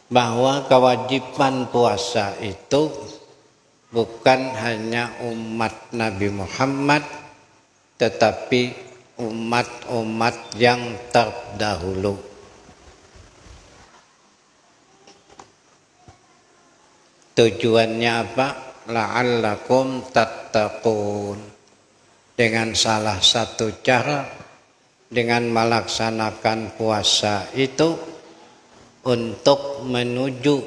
bahwa kewajiban puasa itu bukan hanya umat Nabi Muhammad, tetapi umat-umat yang terdahulu. Tujuannya apa? La'allakum tattaqun. Dengan salah satu cara, dengan melaksanakan puasa itu untuk menuju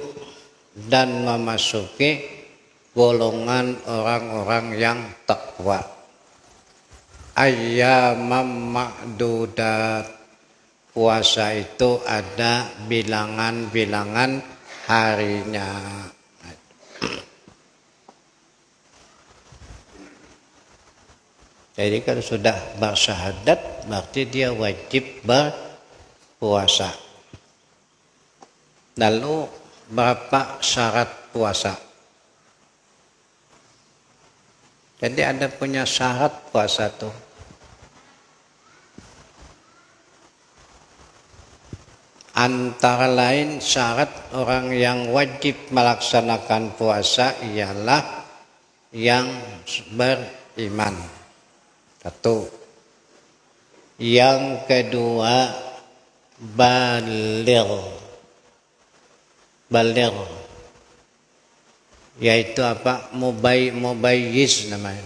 dan memasuki golongan orang-orang yang takwa. Ayyamam ma'dudat. Puasa itu ada bilangan-bilangan harinya. Jadi kalau sudah bersyahadat berarti dia wajib berpuasa. Lalu berapa syarat puasa? Jadi ada punya syarat puasa tuh. Antara lain syarat orang yang wajib melaksanakan puasa ialah yang beriman. Satu. Yang kedua, baligh. Baligh. Yaitu apa? Mubayyiz namanya.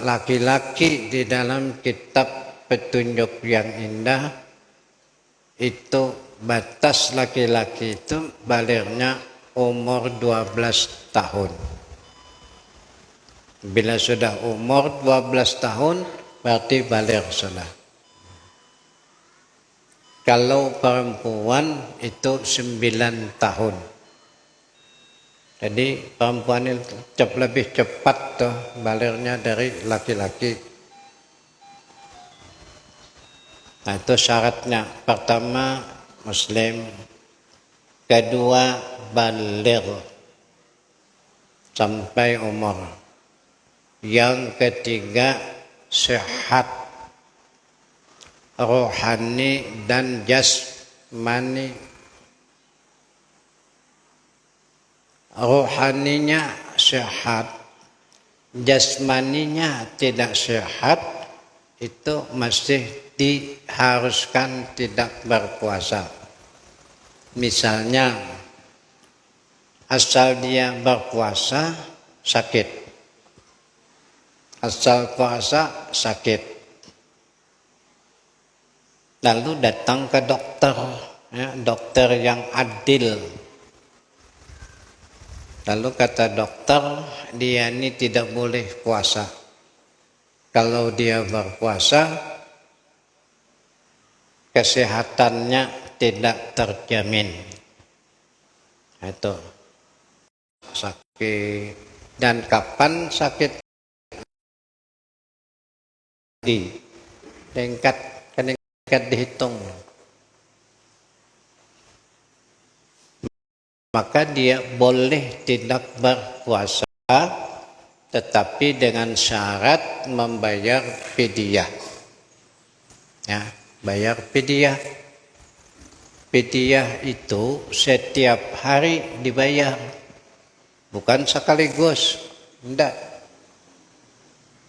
Laki-laki di dalam kitab Petunjuk yang Indah itu batas laki-laki itu balighnya umur 12 tahun. Bila sudah umur 12 tahun berarti baligh sudah. Kalau perempuan itu 9 tahun. Jadi perempuan itu lebih cepat tuh balighnya dari laki-laki. Nah itu syaratnya. Pertama muslim. Kedua baligh sampai umur. Yang ketiga sehat rohani dan jasmani. Rohaninya sehat, jasmaninya tidak sehat, itu masih diharuskan tidak berpuasa. Misalnya asal dia berpuasa sakit. Asal puasa sakit. Lalu datang ke dokter, ya, dokter yang adil. Lalu kata dokter, dia ini tidak boleh puasa. Kalau dia berpuasa, kesehatannya tidak terjamin. Itu sakit. Dan kapan sakit? Tingkat dihitung. Maka dia boleh tidak berpuasa, tetapi dengan syarat membayar fidyah. Ya, bayar fidyah. Fidyah itu setiap hari dibayar, bukan sekaligus. Tidak.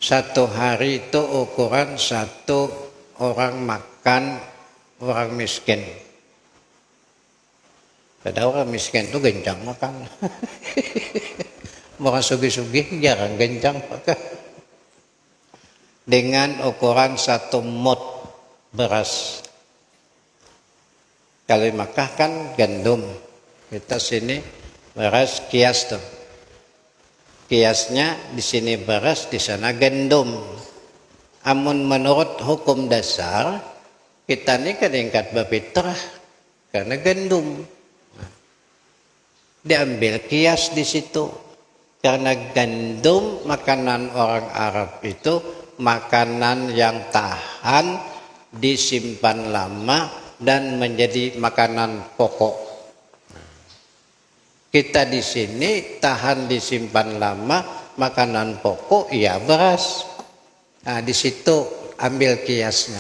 Satu hari itu ukuran satu orang makan orang miskin. Pada orang miskin itu gencang makan. Orang sugih-sugih jarang gencang makan. Dengan ukuran satu mud beras. Kalau di Makkah kan gandum. Kita sini beras kias tuh. Kiasnya di sini beras, di sana gandum. Amun menurut hukum dasar kita ini kadang-kadang berfitrah karena gandum. Diambil kias di situ karena gandum makanan orang Arab itu makanan yang tahan, disimpan lama dan menjadi makanan pokok. Kita di sini tahan disimpan lama, makanan pokok ya beras. Nah, di situ ambil kiasnya.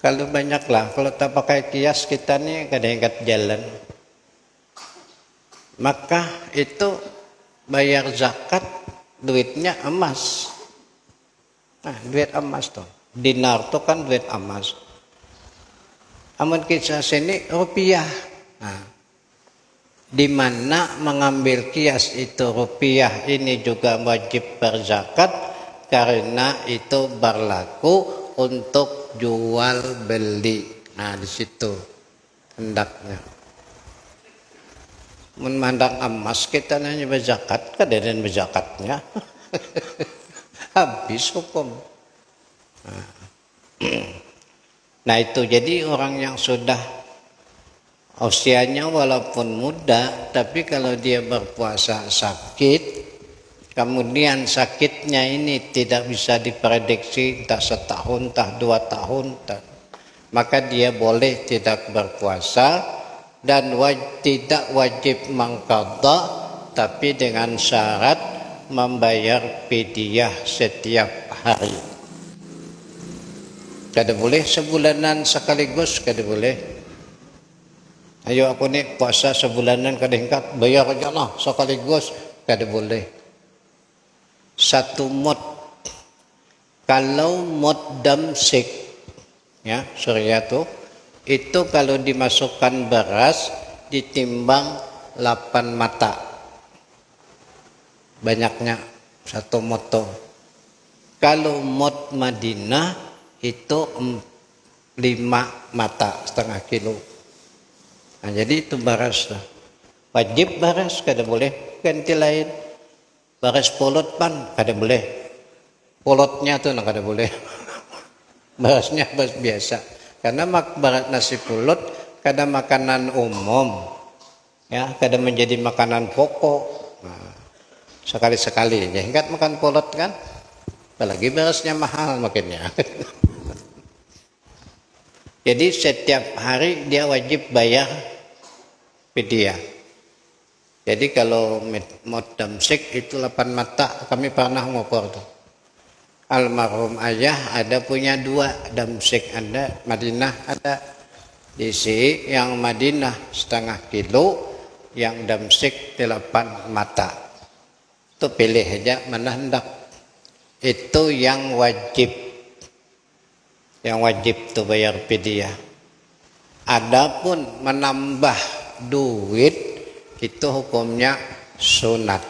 Kalau banyak lah, kalau tak pakai kias kita nih kadang ingat jalan. Maka itu bayar zakat duitnya emas. Nah, duit emas tuh. Dinar tuh kan duit emas. Amun kisah sini rupiah. Nah, di mana mengambil kias itu rupiah ini juga wajib berzakat karena itu berlaku untuk jual beli. Nah, di situ hendaknya. Memandang emas kita nanya berzakat, kadang berzakatnya. Habis hukum. Nah itu jadi orang yang sudah usianya walaupun muda, tapi kalau dia berpuasa sakit, kemudian sakitnya ini tidak bisa diprediksi, entah setahun, entah 2 tahun, maka dia boleh tidak berpuasa dan tidak wajib mengqadha, tapi dengan syarat membayar fidyah setiap hari. Kada boleh sebulanan sekaligus, kada boleh. Ayo aku nih puasa sebulanan kada hingkat, bayar aja lah sekaligus, kada boleh. 1 mud. Kalau mud damsik, ya surya tuh, itu kalau dimasukkan beras ditimbang 8 mata. Banyaknya 1 mud tuh. Kalau mud Madinah itu 5 mata, setengah kilo. Nah, jadi itu beras lah. Wajib beras, kada boleh ganti lain. Beras polot pan, kada boleh. Polotnya tuh kada boleh. Berasnya beras biasa. Karena beras nasi polot kada makanan umum. Ya, kada menjadi makanan pokok. Nah, sekali-sekali ya, ingat makan polot kan? Apalagi berasnya mahal makinnya. Jadi setiap hari dia wajib bayar fidyah. Jadi kalau mud damsik itu 8 mata, kami pernah ngukur tuh. Almarhum ayah ada punya 2 damsik, ada Madinah, ada di sini yang Madinah setengah kilo, yang damsik 8 mata. Itu pilih aja mana hendak. Itu yang wajib. Yang wajib tuh bayar fidyah. Adapun menambah duit itu hukumnya sunat.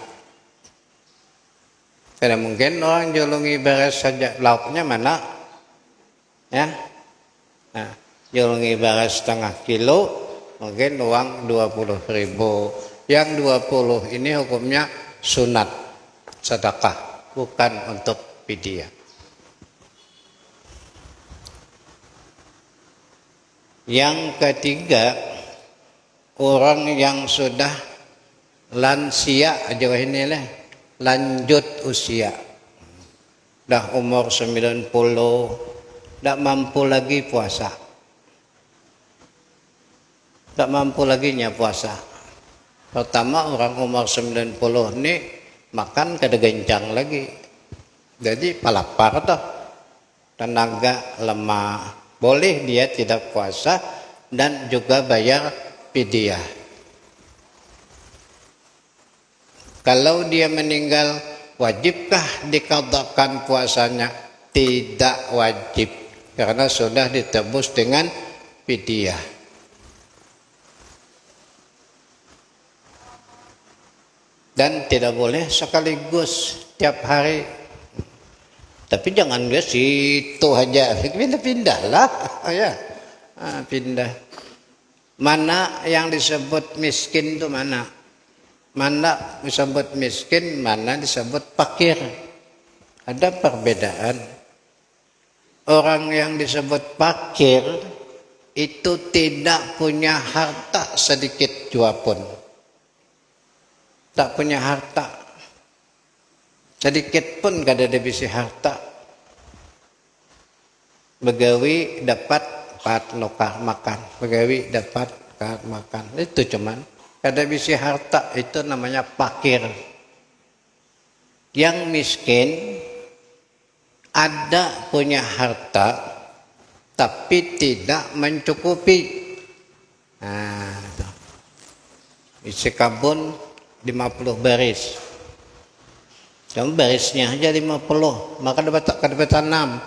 Karena mungkin orang jolongi beras saja, lauknya mana? Ya. Nah, jolongi beras setengah kilo, mungkin uang 20.000. Yang 20 ini hukumnya sunat, sedekah, bukan untuk fidyah. Yang ketiga, orang yang sudah lansia aja ini lah, lanjut usia. Dah umur 90, tak mampu lagi puasa. Tak mampu lagi nya puasa. Pertama orang umur 90 ini makan kada gencang lagi. Jadi palapar toh. Tenaga lemah. Boleh dia tidak puasa dan juga bayar fidyah. Kalau dia meninggal, wajibkah diqadhakan puasanya? Tidak wajib, karena sudah ditebus dengan fidyah. Dan tidak boleh sekaligus tiap hari. Tapi jangan dia situ aja, pindah-pindah lah, ya, pindah. Mana yang disebut miskin itu mana? Mana disebut miskin, mana disebut fakir? Ada perbedaan. Orang yang disebut fakir itu tidak punya harta sedikit jua pun. Tak punya harta. Sedikit pun gak ada debisi harta. Begawi dapat 4 lokal makan. Begawi dapat 4 makan. Itu cuman. Gak ada bisi harta. Itu namanya fakir. Yang miskin ada punya harta. tapi tidak mencukupi. Nah, itu. Isi kabun 50 baris. Cuma barisnya aja 50, maka dapat tanam.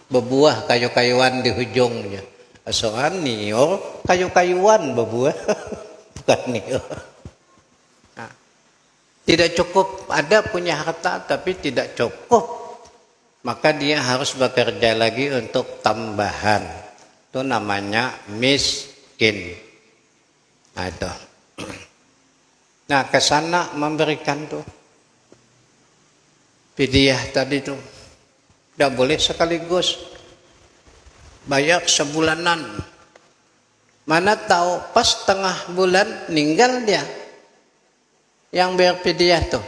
Bebuah kayu-kayuan di ujungnya. Soal nior kayu-kayuan bebuah, bukan nior. Nah, tidak cukup, ada punya harta tapi tidak cukup. Maka dia harus bekerja lagi untuk tambahan. Itu namanya miskin. Nah, itu. Nah, ke sana memberikan tuh fidyah tadi tuh. Tidak boleh sekaligus. Bayar sebulanan. Mana tahu pas tengah bulan meninggal dia. Yang bayar fidyah tuh.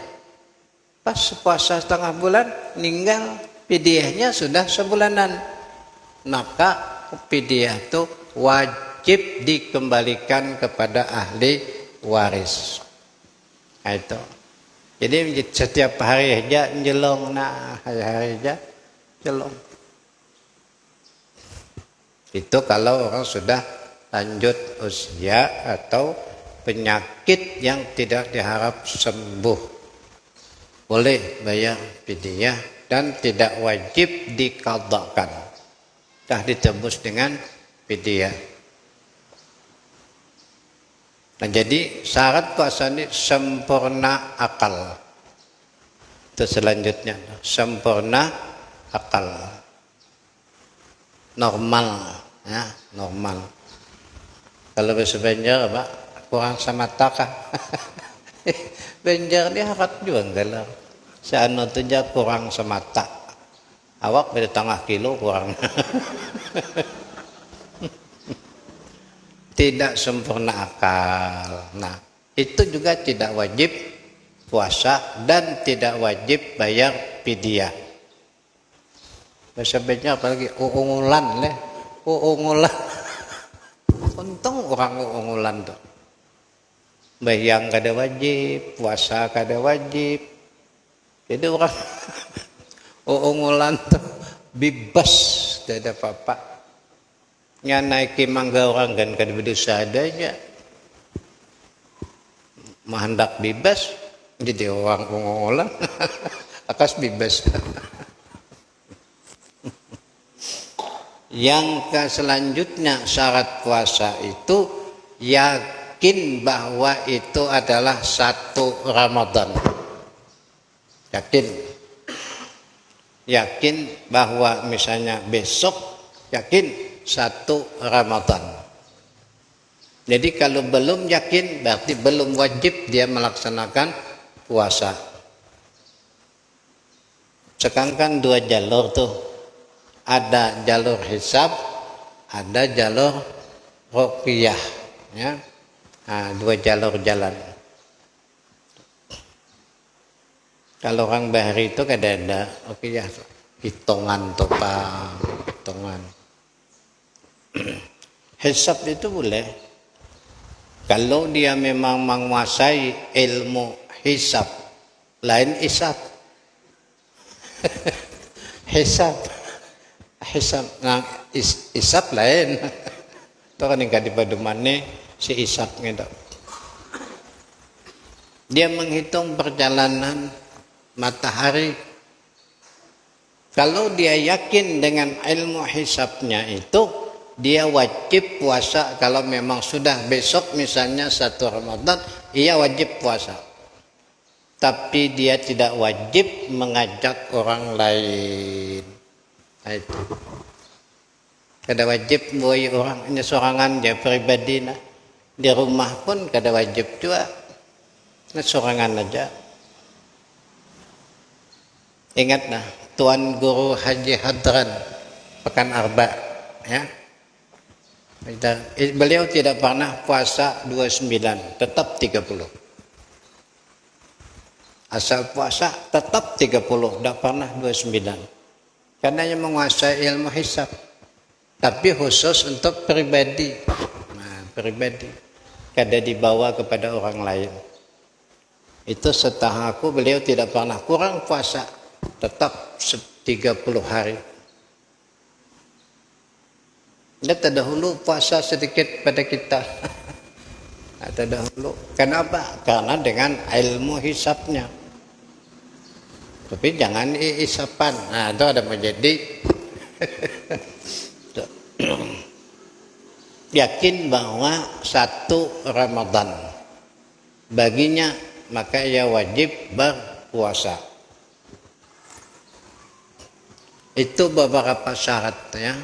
Pas puasa setengah bulan meninggal. Fidyahnya sudah sebulanan. Maka fidyah itu wajib dikembalikan kepada ahli waris. Nah, itu. Jadi setiap hari aja jelong, nah hari-hari aja jelong. Itu kalau orang sudah lanjut usia atau penyakit yang tidak diharap sembuh. Boleh bayar fidyah. Dan tidak wajib diqadhakan. Dah ditebus dengan fidyah. Nah, jadi syarat puasa ini sempurna akal. Itu selanjutnya, sempurna akal. Normal, ya, normal. Kalau bahasa Banjar apa? Kurang samata kah? Banjar dia harat juga enggak lah. Seano tu aja kurang semata. Awak beda tengah kilo kurang. Tidak sempurna akal. Nah, itu juga tidak wajib puasa dan tidak wajib bayar fidyah. Bahasa Banjar apalagi uungulan leh. Uungulan. Untung orang uungulan tuh. Bayang kada wajib, puasa kada wajib. Jadi orang uungulan tuh bebas, tidak ada apa-apa. Yang naiki mangga orang kan kada berdosa adanya. Mahendak bebas, jadi orang uungulan akas bebas. Yang selanjutnya syarat puasa itu yakin bahwa itu adalah satu Ramadan. Yakin bahwa misalnya besok yakin satu Ramadan. Jadi kalau belum yakin berarti belum wajib dia melaksanakan puasa. Sekarang kan dua jalur tuh. Ada jalur hisab, ada jalur ruqyah, ya. Nah, dua jalur jalan. Kalau orang bahari itu ada ruqyah, hitungan topang, hitungan. Hisab itu boleh. Kalau dia memang menguasai ilmu hisab, lain isab. Hisab. Hisab, nah isab lain. Itu kan yang di Padumane si isab gitu. Dia menghitung perjalanan matahari. Kalau dia yakin dengan ilmu hisabnya itu, dia wajib puasa. Kalau memang sudah besok misalnya satu Ramadan, ia wajib puasa. Tapi dia tidak wajib mengajak orang lain. Nah, itu. Kada wajib boy orang hanya sorangan dia pribadi nah. Di rumah pun kada wajib juga. Nah, sorangan aja. Ingat nah, Tuan Guru Haji Hadran Pekan Arba, ya. Beliau tidak pernah puasa 29, tetap 30. Asal puasa tetap 30, tidak pernah 29. Karena yang menguasai ilmu hisab. Tapi khusus untuk pribadi. Nah, pribadi. Kada dibawa kepada orang lain. Itu setahu aku beliau tidak pernah kurang puasa. Tetap 30 hari. Dia terdahulu puasa sedikit pada kita. Terdahulu. Kenapa? Karena dengan ilmu hisapnya. Tapi jangan isapan. Nah, itu ada menjadi yakin bahwa satu Ramadan baginya, maka ia wajib berpuasa. Itu beberapa syarat ya,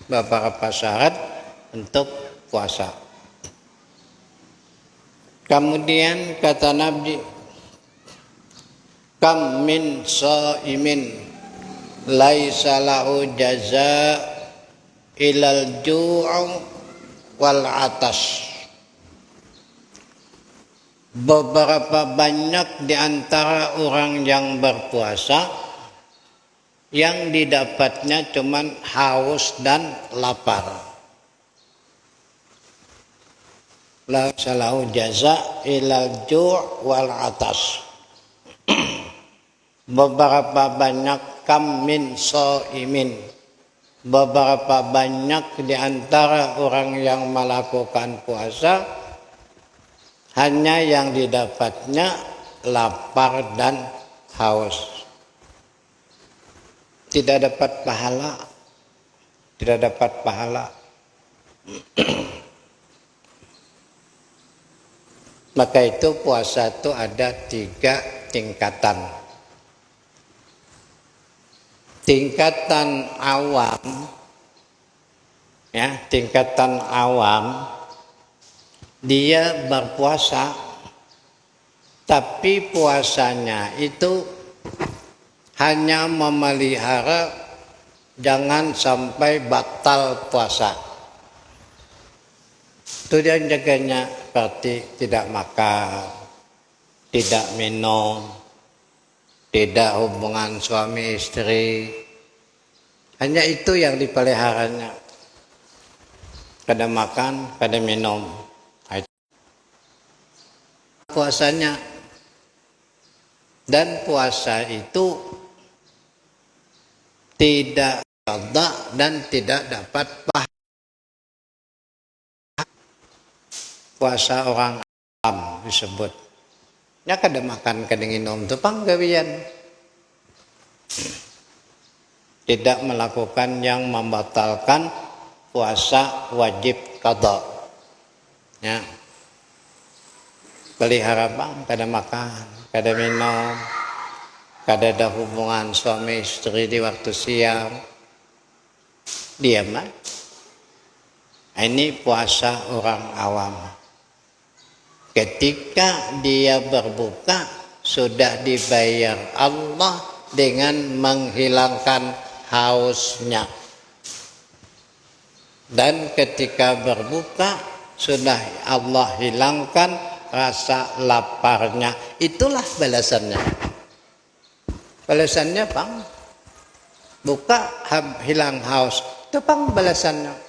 beberapa syarat untuk puasa. Kemudian kata Nabi, kam min shaimin laisa lahu jaza ilal ju'u wal atas. Beberapa banyak di antara orang yang berpuasa yang didapatnya cuman haus dan lapar. La salahu jaza ilal ju' wal atas. Beberapa banyak kam min shaimin, beberapa banyak di antara orang yang melakukan puasa hanya yang didapatnya lapar dan haus. Tidak dapat pahala, tidak dapat pahala. Maka itu puasa itu ada 3 tingkatan. Tingkatan awam, ya, tingkatan awam, dia berpuasa, tapi puasanya itu hanya memelihara jangan sampai batal puasa. Itu dia jaganya, seperti tidak makan, tidak minum, tidak hubungan suami istri. Hanya itu yang dipeliharanya. Kada makan, kada minum. Puasanya. Dan puasa itu tidak qada dan tidak dapat pahala. Puasa orang awam disebut. Ya kada makan kada minum itu panggawian. Tidak melakukan yang membatalkan puasa wajib qada. Ya. Pelihara bang, kada makan, kada minum, kada ada hubungan suami istri di waktu siang. Diam lah. Ini puasa orang awam. Ketika dia berbuka sudah dibayar Allah dengan menghilangkan hausnya. Dan ketika berbuka sudah Allah hilangkan rasa laparnya. Itulah balasannya. Balasannya bang, buka hilang haus. Itu bang balasannya.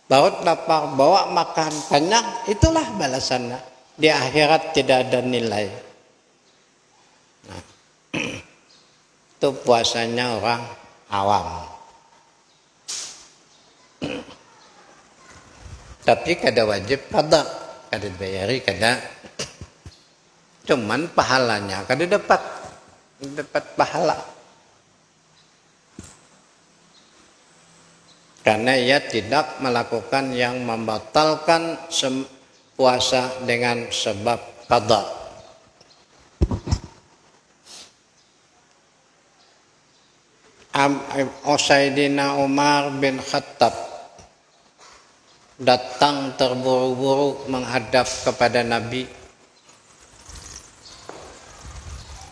Baut lapar, bawa makan, kenyang, itulah balasannya. Di akhirat tidak ada nilai. Nah, itu puasanya orang awam. Tapi kada wajib qada, kada dibayari, kada. Cuman pahalanya kada dapat pahala. Karena ia tidak melakukan yang membatalkan puasa dengan sebab qada. Sayyidina Umar bin Khattab datang terburu-buru menghadap kepada Nabi.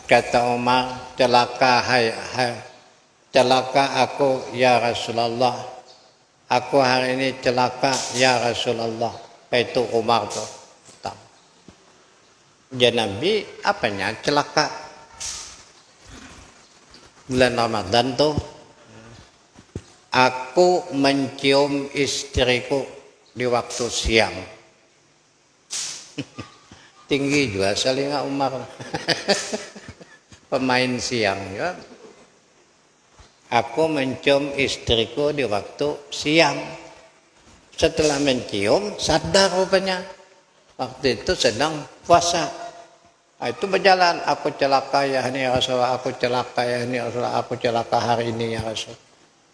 Kata Umar, celaka aku ya Rasulullah. Aku hari ini celaka ya Rasulullah. Itu Umar tuh. Ya Nabi, apanya celaka? Bulan Ramadan tuh aku mencium istriku di waktu siang. Tinggi juga Salinga Umar. Pemain siang ya. aku mencium istriku di waktu siang. Setelah mencium, sadar rupanya waktu itu sedang puasa. Itu berjalan, aku celaka ya ini ya Rasulullah, aku celaka ya ini ya Rasulullah, aku celaka hari ini ya Rasul.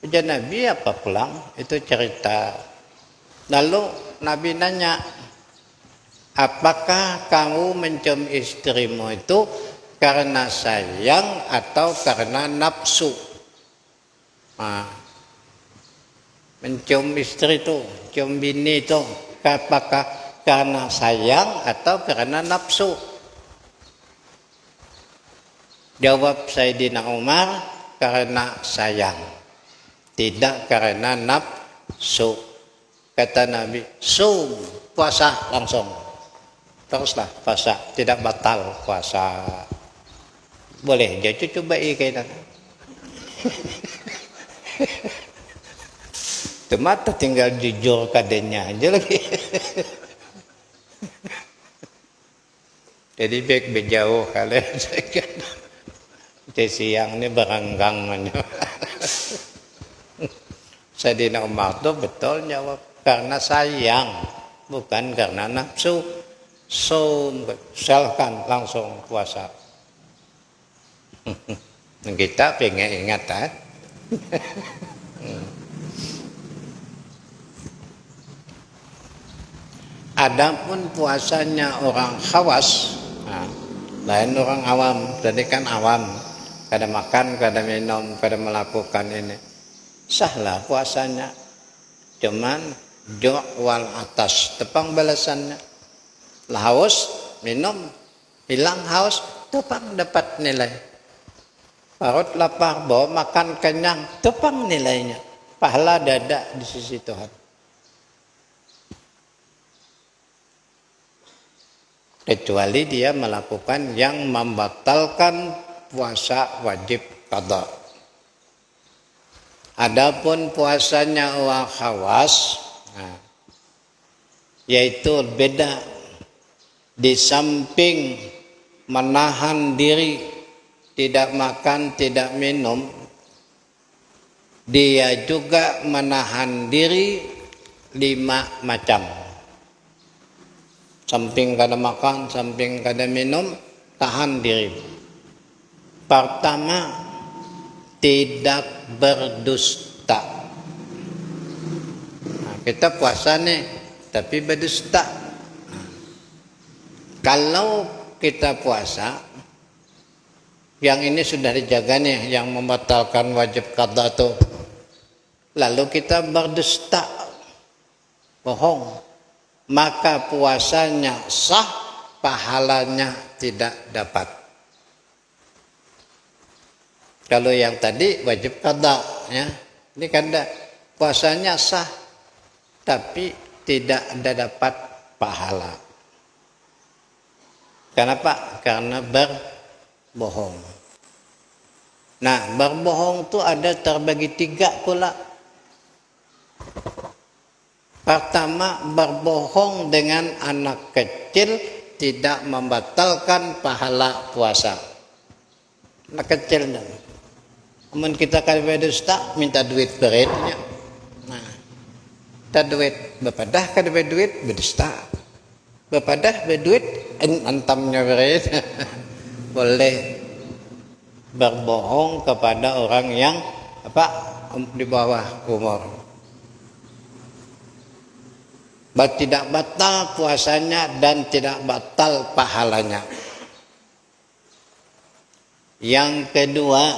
Ujar Nabi apa pulang? Itu cerita. Lalu Nabi nanya, apakah kamu mencium istrimu itu karena sayang atau karena nafsu? Nah, mencium istri itu, cium bini itu, apakah karena sayang atau karena nafsu? Jawab Sayyidina Umar, karena sayang, tidak karena nafsu. Kata Nabi, sum, puasa langsung. Teruslah puasa, tidak batal puasa. Boleh, jadi coba ikan. Mata tinggal jujur kadenya aja lagi. Jadi baik berjauh kalian. Di siang ini beranggang. Sayyidina Umar itu betul jawab, karena sayang, bukan karena nafsu. Selkan langsung puasa. Kita pengen ingat kan? Adapun puasanya orang khawas, lain orang awam. Jadi kan awam, kada makan, kada minum, kada melakukan ini, sahlah puasanya. Cuman wal atas, tepang balasannya. Haus, minum, hilang haus, tepang dapat nilai. Perut lapar, bawa makan kenyang, tepang nilainya. Pahala dada di sisi Tuhan. Kecuali dia melakukan yang membatalkan puasa wajib qada. Adapun puasanya orang khawas, yaitu beda. Di samping menahan diri, tidak makan, tidak minum, dia juga menahan diri 5 macam. Samping kada makan, samping kada minum, tahan diri. Pertama, tidak berdusta. Kita puasa nih, tapi berdusta. Kalau kita puasa, yang ini sudah dijaga nih, yang membatalkan wajib qada tuh. Lalu kita berdusta, bohong, maka puasanya sah, pahalanya tidak dapat. Kalau yang tadi wajib qada, ya, ini kada, puasanya sah, tapi tidak ada dapat pahala. Kenapa? Karena berbohong. Nah, berbohong itu ada terbagi 3 pula. Pertama, berbohong dengan anak kecil tidak membatalkan pahala puasa. Anak kecil dah. Namun kita kalau berdusta minta duit beritnya. Nah, minta duit, bapak dah kada berduit berdusta. Bapak dah berduit antamnya berit. Boleh berbohong kepada orang yang di bawah umur. Tidak batal puasanya dan tidak batal pahalanya. Yang kedua,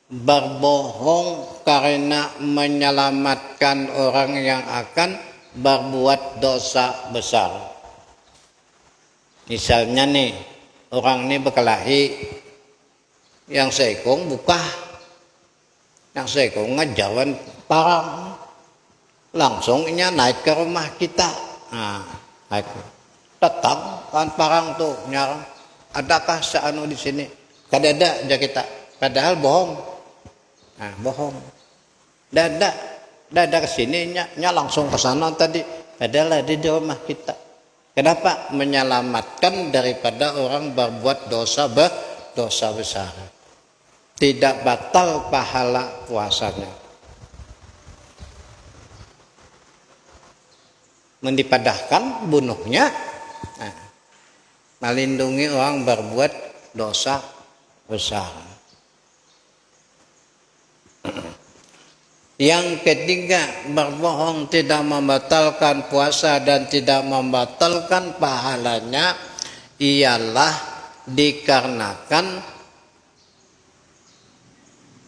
berbohong karena menyelamatkan orang yang akan berbuat dosa besar. Misalnya nih, orang ini berkelahi, yang seekong buka, yang seekong ngajawan parang, langsung ini naik ke rumah kita. Nah, naik, datang kan parang tuh nyarang, adakah seanu di sini? Kada ada aja kita, padahal bohong. Nah, bohong. Dada kesini nya langsung ke sana tadi, padahal ada di rumah kita. Kenapa? Menyelamatkan daripada orang berbuat dosa besar. tidak batal pahala puasanya. Mendipadahkan bunuhnya, nah, melindungi orang berbuat dosa besar. Yang ketiga, berbohong tidak membatalkan puasa dan tidak membatalkan pahalanya ialah dikarenakan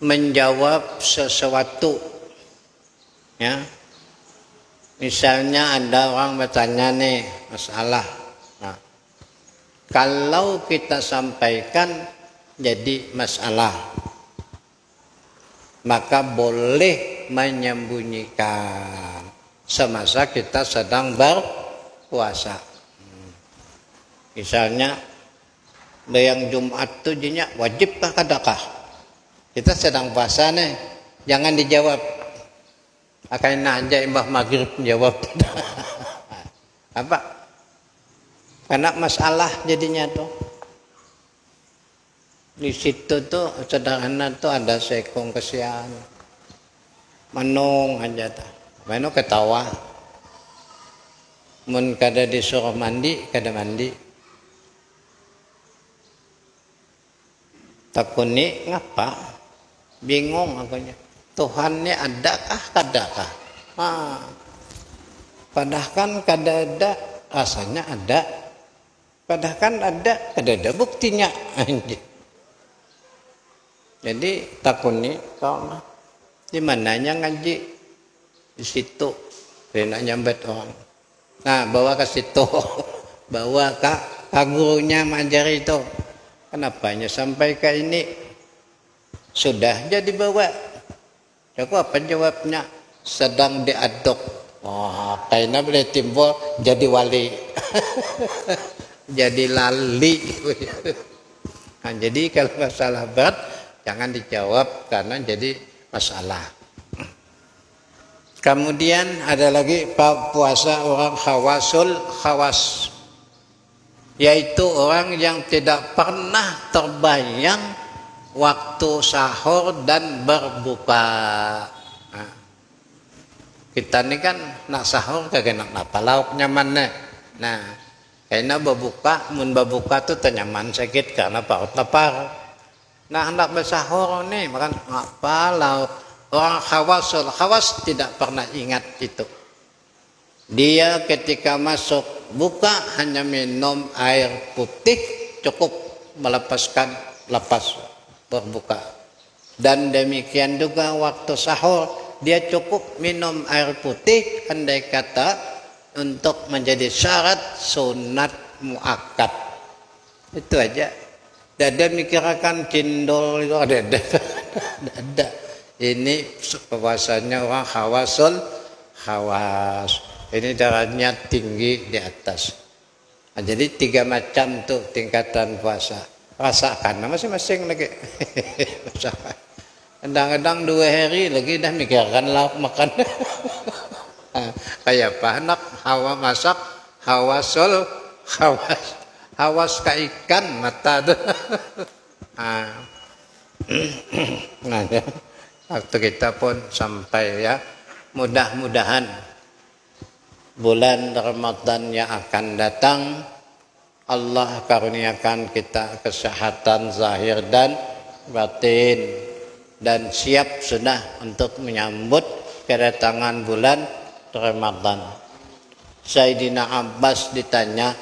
menjawab sesuatu, ya. Misalnya ada orang bertanya nih masalah, nah, kalau kita sampaikan jadi masalah, maka boleh menyembunyikan semasa kita sedang berpuasa. Misalnya yang Jumat itu jinya wajibkah kadakah? Kita sedang puasa nih, jangan dijawab. Akan aja Mbah Maghrib jawab. Apa? Karena masalah jadinya tuh. Di situ tuh sederhana tuh ada sekong kesian. Menung aja ta. Mano ketawa. Mun kada disuruh mandi, kada mandi. Takuni ngapa? Bingung akunya. Tuhannya adakah kadakah? Padahal kan kada ada, rasanya ada. Padahal kan ada, kada ada buktinya. Jadi takuni kau di mananya ngaji? Di situ. Rena nyambet orang. Nah, bawa ke situ. Bawa ke gurunya mengajari itu. Kenapanya sampai ke ini? Sudah jadi bawa. Aku apa jawabnya? Sedang diaduk. Wah, kayaknya boleh timbul jadi wali. Jadi lali. Nah, jadi kalau masalah berat jangan dijawab karena jadi masalah. Kemudian ada lagi puasa orang khawas, yaitu orang yang tidak pernah terbayang waktu sahur dan berbuka. Nah, kita ini kan nak sahur kagak nak apa lauk nyaman nih. Nah, kayaknya berbuka, mun berbuka tuh tenyaman sakit karena parut lapar. Nah, hendak bersahur nih makan apa lauk. Orang khawas tidak pernah ingat itu. Dia ketika masuk buka hanya minum air putih cukup lepas berbuka. Dan demikian juga waktu sahur dia cukup minum air putih andai kata untuk menjadi syarat sunat muakkad. Itu aja. Dada mikirkan cindol itu ada. Ini puasanya orang khawas. Ini darahnya tinggi di atas. Nah, jadi 3 macam tuh tingkatan puasa. Rasakan masing-masing lagi. Kadang-kadang 2 hari lagi dah mikirkan lauk makan. Kayak apa anak hawa masak, hawas ke ikan mata tuh. Nah, ya. Waktu kita pun sampai ya. Mudah-mudahan bulan Ramadan yang akan datang Allah karuniakan kita kesehatan zahir dan batin dan siap sudah untuk menyambut kedatangan bulan Ramadan. Sayyidina Abbas ditanya,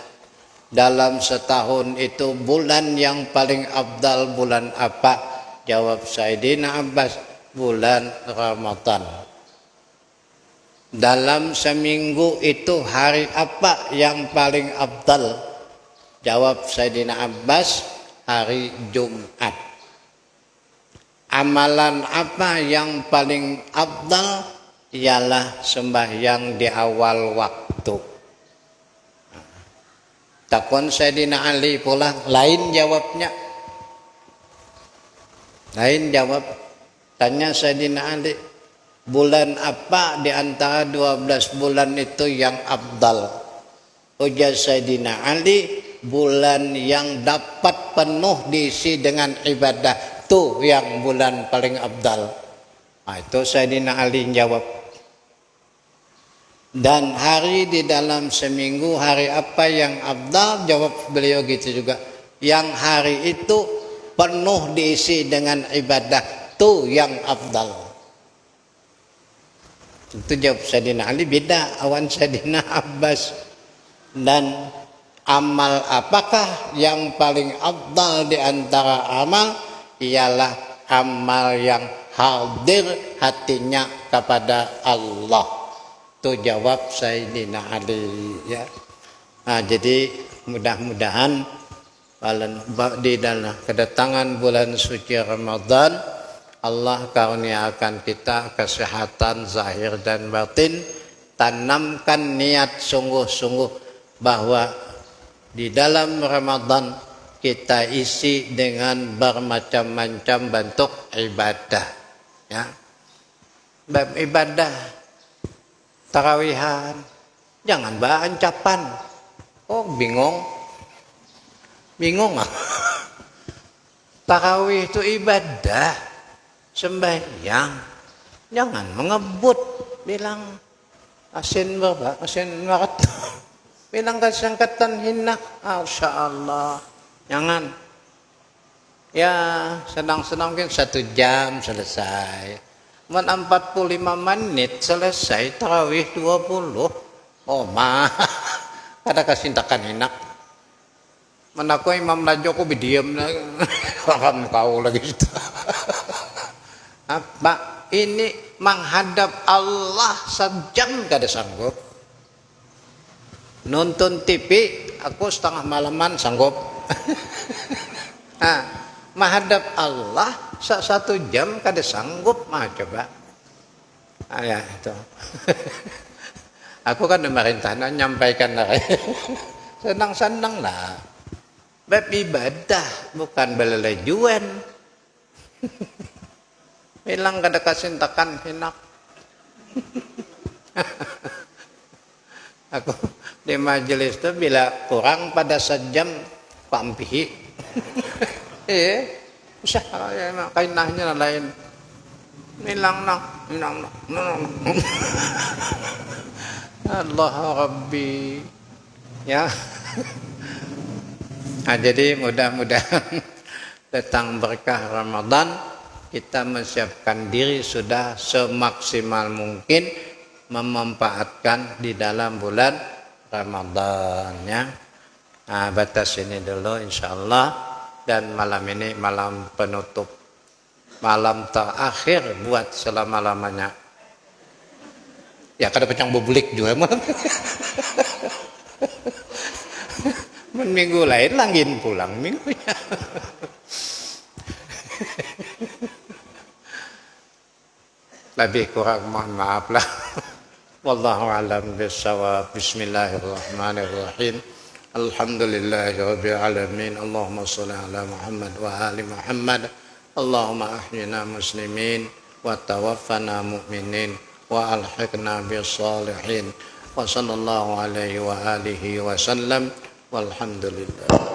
dalam setahun itu bulan yang paling afdal bulan apa? Jawab Sayyidina Abbas, bulan Ramadan. Dalam seminggu itu hari apa yang paling afdal? Jawab Sayyidina Abbas, hari Jumat. Amalan apa yang paling afdal? Ialah sembahyang di awal waktu. Takon Sayyidina Ali pula lain jawabnya. Lain jawab. Tanya Sayyidina Ali, bulan apa di antara 12 bulan itu yang afdal? Ujar Sayyidina Ali, bulan yang dapat penuh diisi dengan ibadah tuh yang bulan paling afdal. Nah, itu Sayyidina Ali jawab. Dan hari di dalam seminggu, hari apa yang afdal? Jawab beliau gitu juga. Yang hari itu penuh diisi dengan ibadah, tuh yang afdal. Itu jawab Sayyidina Ali, beda awan Sayyidina Abbas. Dan amal apakah yang paling afdal di antara amal? Ialah amal yang hadir hatinya kepada Allah. Itu jawab Sayyidina Ali ya. Nah, jadi mudah-mudahan di dalam kedatangan bulan suci Ramadan, Allah karuniakan kita kesehatan zahir dan batin. Tanamkan niat sungguh-sungguh bahwa di dalam Ramadan kita isi dengan bermacam-macam bentuk ibadah ya. Bab ibadah tarawihan, jangan ancapan. Oh, bingung ah. Tarawih itu ibadah, sembahyang. Jangan mengebut bilang asin berapa, asin maret. Bilang kesangkatan hinak, Masya Allah. Jangan. Ya, senang-senang mungkin 1 jam selesai. 45 menit selesai, tarawih 20. Oh, kada kasintakan hinak. Mana ko Imam Lajo ko bidiam na. Akan kau lagi itu. Apa? Ini menghadap Allah sejam kada sanggup. Nonton TV aku setengah malaman sanggup. Menghadap Allah 1 jam kada sanggup mah coba. Ya itu. Aku kan pemerintahnya nyampaikan lah. Senang-senang lah. Bab ibadah bukan belelejuan. Bilang kada kasintakan hinak. Aku di majelis itu bila kurang pada 1 jam pampihi. Usah kainahnya lain. Bilang Allah Rabbi. Ya. Nah, jadi mudah-mudahan datang berkah Ramadan, kita menyiapkan diri sudah semaksimal mungkin memanfaatkan di dalam bulan Ramadan ya. Nah, batas ini dulu insyaallah, dan malam ini malam penutup, malam terakhir buat selama-lamanya. Ya kada pecang bubulik juga malam. Minggu lain langin pulang minggunya. Lebih kurang mohon maaf lah. Wallahu a'lam bishawab. Bismillahirrahmanirrahim. Alhamdulillahirabbil alamin. Allahumma shalli ala Muhammad wa ali Muhammad. Allahumma ahyina muslimin wa tawaffana mu'minin wa alhiqna bis salihin. Wa sallallahu alaihi wa alihi wa sallam. Walhamdulillah.